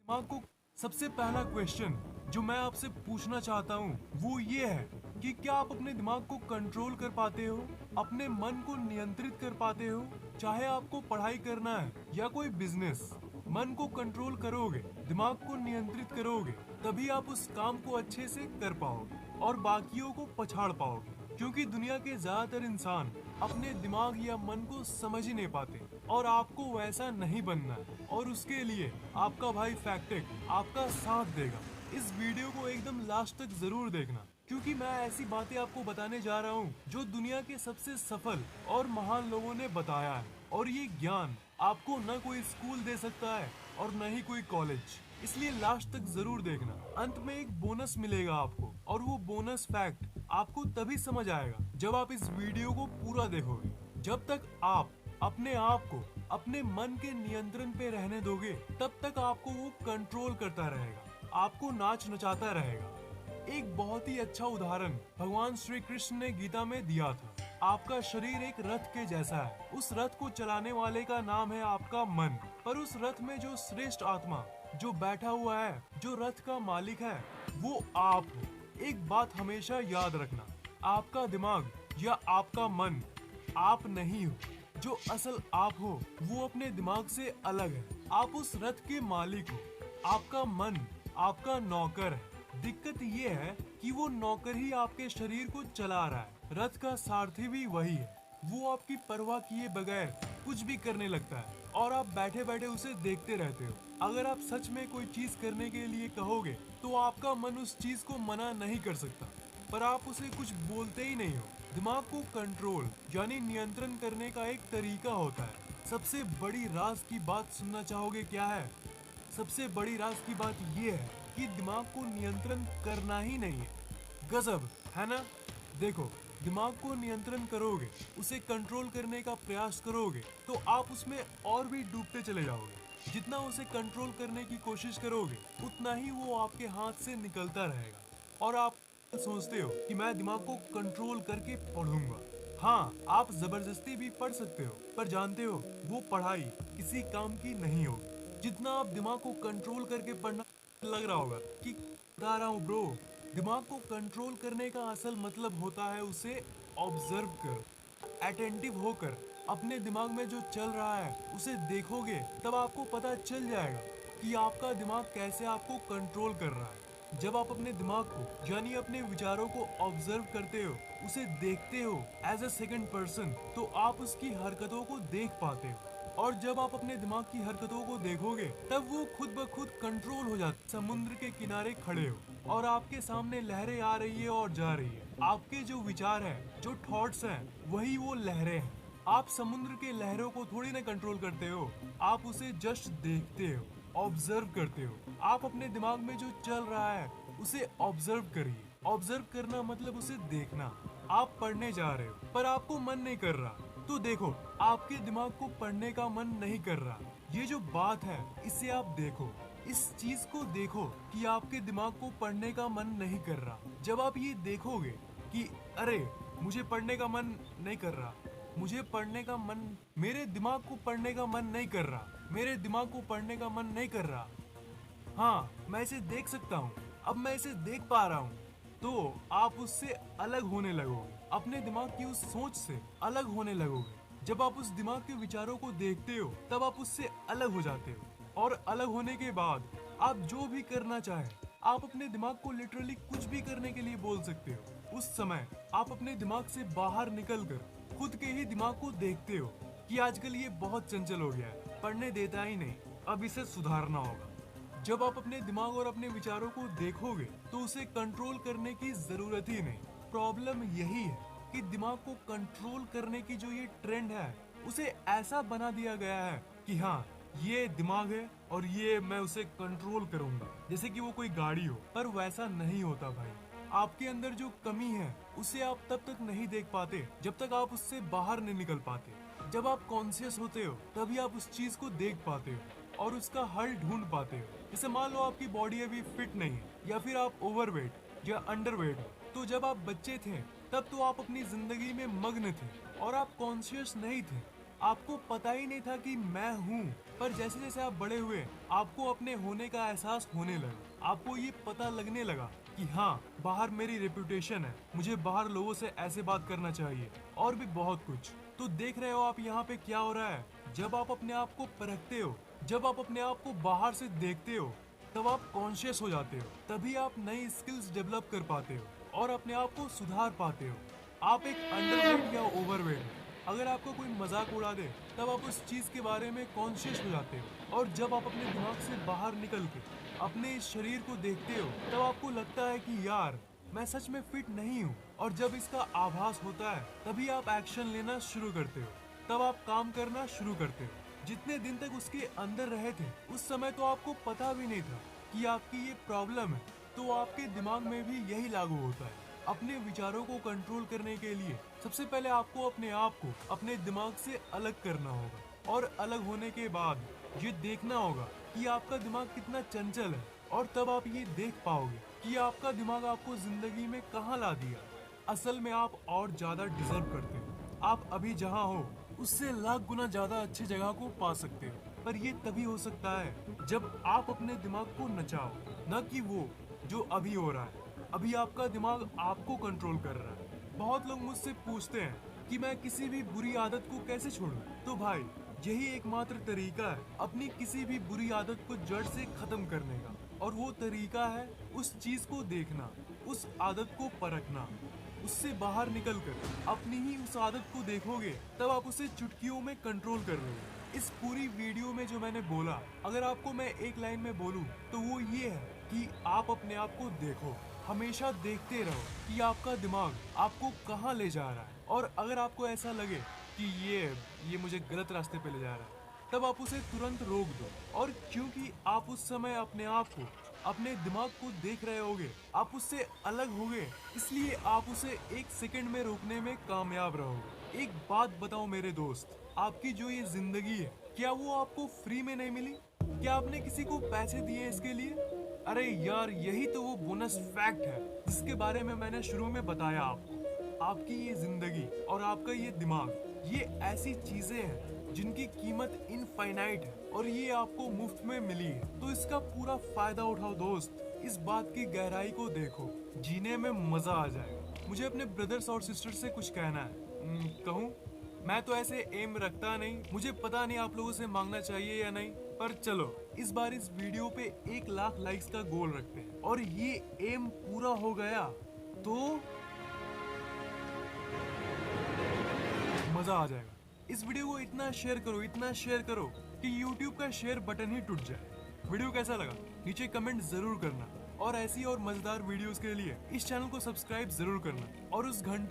दिमाग को सबसे पहला क्वेश्चन जो मैं आपसे पूछना चाहता हूँ वो ये है कि क्या आप अपने दिमाग को कंट्रोल कर पाते हो, अपने मन को नियंत्रित कर पाते हो। चाहे आपको पढ़ाई करना है या कोई बिजनेस, मन को कंट्रोल करोगे, दिमाग को नियंत्रित करोगे, तभी आप उस काम को अच्छे से कर पाओगे और बाकियों को पछाड़ पाओगे। क्योंकि दुनिया के ज्यादातर इंसान अपने दिमाग या मन को समझ ही नहीं पाते और आपको वैसा नहीं बनना है और उसके लिए आपका भाई फैक्टिक आपका साथ देगा। इस वीडियो को एकदम लास्ट तक जरूर देखना क्योंकि मैं ऐसी बातें आपको बताने जा रहा हूँ जो दुनिया के सबसे सफल और महान लोगों ने बताया है और ये ज्ञान आपको न कोई स्कूल दे सकता है और न ही कोई कॉलेज। इसलिए लास्ट तक जरूर देखना। अंत में एक बोनस मिलेगा आपको और वो बोनस फैक्ट आपको तभी समझ आएगा जब आप इस वीडियो को पूरा देखोगे। जब तक आप अपने आप को अपने मन के नियंत्रण पे रहने दोगे तब तक आपको वो कंट्रोल करता रहेगा, आपको नाच नचाता रहेगा। एक बहुत ही अच्छा उदाहरण भगवान श्री कृष्ण ने गीता में दिया था। आपका शरीर एक रथ के जैसा है, उस रथ को चलाने वाले का नाम है आपका मन। पर उस रथ में जो श्रेष्ठ आत्मा जो बैठा हुआ है, जो रथ का मालिक है, वो आप हो। एक बात हमेशा याद रखना, आपका दिमाग या आपका मन आप नहीं हो। जो असल आप हो वो अपने दिमाग से अलग है। आप उस रथ के मालिक हो, आपका मन आपका नौकर है। दिक्कत ये है कि वो नौकर ही आपके शरीर को चला रहा है, रथ का सारथी भी वही है। वो आपकी परवाह किए बगैर कुछ भी करने लगता है और आप बैठे बैठे उसे देखते रहते हो। अगर आप सच में कोई चीज करने के लिए कहोगे तो आपका मन उस चीज को मना नहीं कर सकता, पर आप उसे कुछ बोलते ही नहीं हो। दिमाग को कंट्रोल यानी नियंत्रण करने का एक तरीका होता है। सबसे बड़ी राज की बात सुनना चाहोगे क्या है? सबसे बड़ी राज की बात ये है कि दिमाग को नियंत्रण करना ही नहीं है। गजब है ना? देखो, दिमाग को नियंत्रण करोगे, उसे कंट्रोल करने का प्रयास करोगे तो आप उसमें और भी डूबते चले जाओगे। जितना उसे कंट्रोल करने की कोशिश करोगे उतना ही वो आपके हाथ से निकलता रहेगा। और आप सोचते हो कि मैं दिमाग को कंट्रोल करके पढ़ूंगा। हाँ, आप जबरदस्ती भी पढ़ सकते हो, पर जानते हो वो पढ़ाई किसी काम की नहीं होगी। जितना आप दिमाग को कंट्रोल करके पढ़ना लग रहा होगा कि बता रहा हूँ ब्रो, दिमाग को कंट्रोल करने का असल मतलब होता है उसे ऑब्जर्व कर, अटेंटिव होकर अपने दिमाग में जो चल रहा है उसे देखोगे तब आपको पता चल जाएगा कि आपका दिमाग कैसे आपको कंट्रोल कर रहा है। जब आप अपने दिमाग को यानी अपने विचारों को ऑब्जर्व करते हो, उसे देखते हो एज अ सेकंड पर्सन, तो आप उसकी हरकतों को देख पाते हो। और जब आप अपने दिमाग की हरकतों को देखोगे तब वो खुद ब खुद कंट्रोल हो जाता। समुद्र के किनारे खड़े हो और आपके सामने लहरें आ रही है और जा रही है। आपके जो विचार हैं, जो थॉट्स हैं, वही वो लहरें हैं। आप समुद्र के लहरों को थोड़ी ना कंट्रोल करते हो, आप उसे जस्ट देखते हो, ऑब्जर्व करते हो। आप अपने दिमाग में जो चल रहा है उसे ऑब्जर्व करिए। ऑब्जर्व करना मतलब उसे देखना। आप पढ़ने जा रहे हो पर आपको मन नहीं कर रहा, तो देखो आपके दिमाग को पढ़ने का मन नहीं कर रहा। ये जो बात है इसे आप देखो, इस चीज को देखो कि आपके दिमाग को पढ़ने का मन नहीं कर रहा। जब आप ये देखोगे कि अरे मुझे पढ़ने का मन नहीं कर रहा, मुझे पढ़ने का मन, मेरे दिमाग को पढ़ने का मन नहीं कर रहा, मेरे दिमाग को पढ़ने का मन नहीं कर रहा, हाँ मैं इसे देख सकता हूँ, अब मैं इसे देख पा रहा हूँ, तो आप उससे अलग होने लगोगे। अपने दिमाग की उस सोच से अलग होने लगोगे। जब आप उस दिमाग के विचारों को देखते हो तब आप उससे अलग हो जाते हो और अलग होने के बाद आप जो भी करना चाहे, आप अपने दिमाग को लिटरली कुछ भी करने के लिए बोल सकते हो। उस समय आप अपने दिमाग से बाहर निकलकर खुद के ही दिमाग को देखते हो कि आजकल ये बहुत चंचल हो गया है, पढ़ने देता ही नहीं, अब इसे सुधारना होगा। जब आप अपने दिमाग और अपने विचारों को देखोगे तो उसे कंट्रोल करने की जरूरत ही नहीं। प्रॉब्लम यही है कि दिमाग को कंट्रोल करने की जो ये ट्रेंड है उसे ऐसा बना दिया गया है कि हाँ ये दिमाग है और ये मैं उसे कंट्रोल करूंगा, जैसे कि वो कोई गाड़ी हो। पर वैसा नहीं होता भाई। आपके अंदर जो कमी है उसे आप तब तक नहीं देख पाते जब तक आप उससे बाहर नहीं निकल पाते। जब आप कॉन्शियस होते हो तभी आप उस चीज को देख पाते हो और उसका हल ढूंढ पाते हो। जैसे मान लो आपकी बॉडी अभी फिट नहीं है या फिर आप ओवरवेट या अंडरवेट हो, तो जब आप बच्चे थे तब तो आप अपनी जिंदगी में मग्न थे और आप कॉन्शियस नहीं थे। आपको पता ही नहीं था कि मैं हूँ। पर जैसे जैसे आप बड़े हुए, आपको अपने होने का एहसास होने लगा। आपको ये पता लगने लगा कि हाँ, बाहर मेरी रेपुटेशन है, मुझे बाहर लोगों से ऐसे बात करना चाहिए, और भी बहुत कुछ। तो देख रहे हो आप यहाँ पे क्या हो रहा है। जब आप अपने आप को परखते हो, जब आप अपने आप को बाहर से देखते हो, तब आप कॉन्शियस हो जाते हो। तभी आप नई स्किल्स डेवलप कर पाते हो और अपने आप को सुधार पाते हो। आप एक अंडरवेट या ओवरवेट हो। अगर आपको कोई मजाक उड़ा दे, तब आप उस चीज के बारे में कॉन्शियस हो जाते हो। और जब आप अपने दिमाग से बाहर निकल के अपने इस शरीर को देखते हो, तब आपको लगता है कि यार, मैं सच में फिट नहीं हूँ। और जब इसका आभास होता है, तभी आप एक्शन लेना शुरू करते हो। तब आप काम करना शुरू करते हो। जितने दिन तक उसके अंदर रहे थे, उस समय तो आपको पता भी नहीं था कि आपकी ये प्रॉब्लम है। तो आपके दिमाग में भी यही लागू होता है। अपने विचारों को कंट्रोल करने के लिए सबसे पहले आपको अपने आप को अपने दिमाग से अलग करना होगा। और अलग होने के बाद ये देखना होगा कि आपका दिमाग कितना चंचल है। और तब आप ये देख पाओगे कि आपका दिमाग आपको जिंदगी में कहाँ ला दिया। असल में आप और ज्यादा डिजर्व करते हो। आप अभी जहाँ हो, उससे लाख गुना ज्यादा अच्छी जगह को पा सकते हो। पर ये तभी हो सकता है जब आप अपने दिमाग को नचाओ, न कि वो जो अभी हो रहा है। अभी आपका दिमाग आपको कंट्रोल कर रहा है। बहुत लोग मुझसे पूछते हैं कि मैं किसी भी बुरी आदत को कैसे छोड़ूं। तो भाई, यही एकमात्र तरीका है अपनी किसी भी बुरी आदत को जड़ से खत्म करने का। और वो तरीका है उस चीज को देखना, उस आदत को परखना। उससे बाहर निकलकर अपनी ही उस आदत को देखोगे, तब आप उसे चुटकियों में कंट्रोल कर रहे हो। इस पूरी वीडियो में जो मैंने बोला, अगर आपको मैं एक लाइन में बोलूं, तो वो ये है कि आप अपने आप को देखो। हमेशा देखते रहो कि आपका दिमाग आपको कहाँ ले जा रहा है। और अगर आपको ऐसा लगे कि ये मुझे गलत रास्ते पे ले जा रहा है, तब आप उसे तुरंत रोक दो। और क्योंकि आप उस समय अपने आप को, अपने दिमाग को देख रहे होगे, आप उससे अलग होगे, इसलिए आप उसे एक सेकंड में रोकने में कामयाब रहोगे। एक बात बताओ मेरे दोस्त, आपकी जो ये जिंदगी है, क्या वो आपको फ्री में नहीं मिली? क्या आपने किसी को पैसे दिए इसके लिए? अरे यार, यही तो वो बोनस फैक्ट है जिसके बारे में मैंने शुरू में बताया आपको। आपकी ये जिंदगी और आपका ये दिमाग, ये ऐसी चीजें हैं जिनकी कीमत इनफाइनाइट है और ये आपको मुफ्त में मिली है। तो इसका पूरा फायदा उठाओ दोस्त। इस बात की गहराई को देखो, जीने में मजा आ जाएगा। मुझे अपने ब्रदर्स और सिस्टर से कुछ कहना है। कहूँ? मैं तो ऐसे एम रखता नहीं, मुझे पता नहीं आप लोगों से मांगना चाहिए या नहीं। पर चलो, इस बार इस वीडियो पे 1 लाख लाइक्स का गोल रखते हैं। और ये एम पूरा हो गया तो मजा आ जाएगा। इस वीडियो को इतना शेयर करो, इतना शेयर करो कि YouTube का शेयर बटन ही टूट जाए। वीडियो कैसा लगा नीचे कमेंट जरूर करना। और ऐसी और मजेदार वीडियोस के लिए इस चैनल को सब्सक्राइब जरूर करना और उस घंटे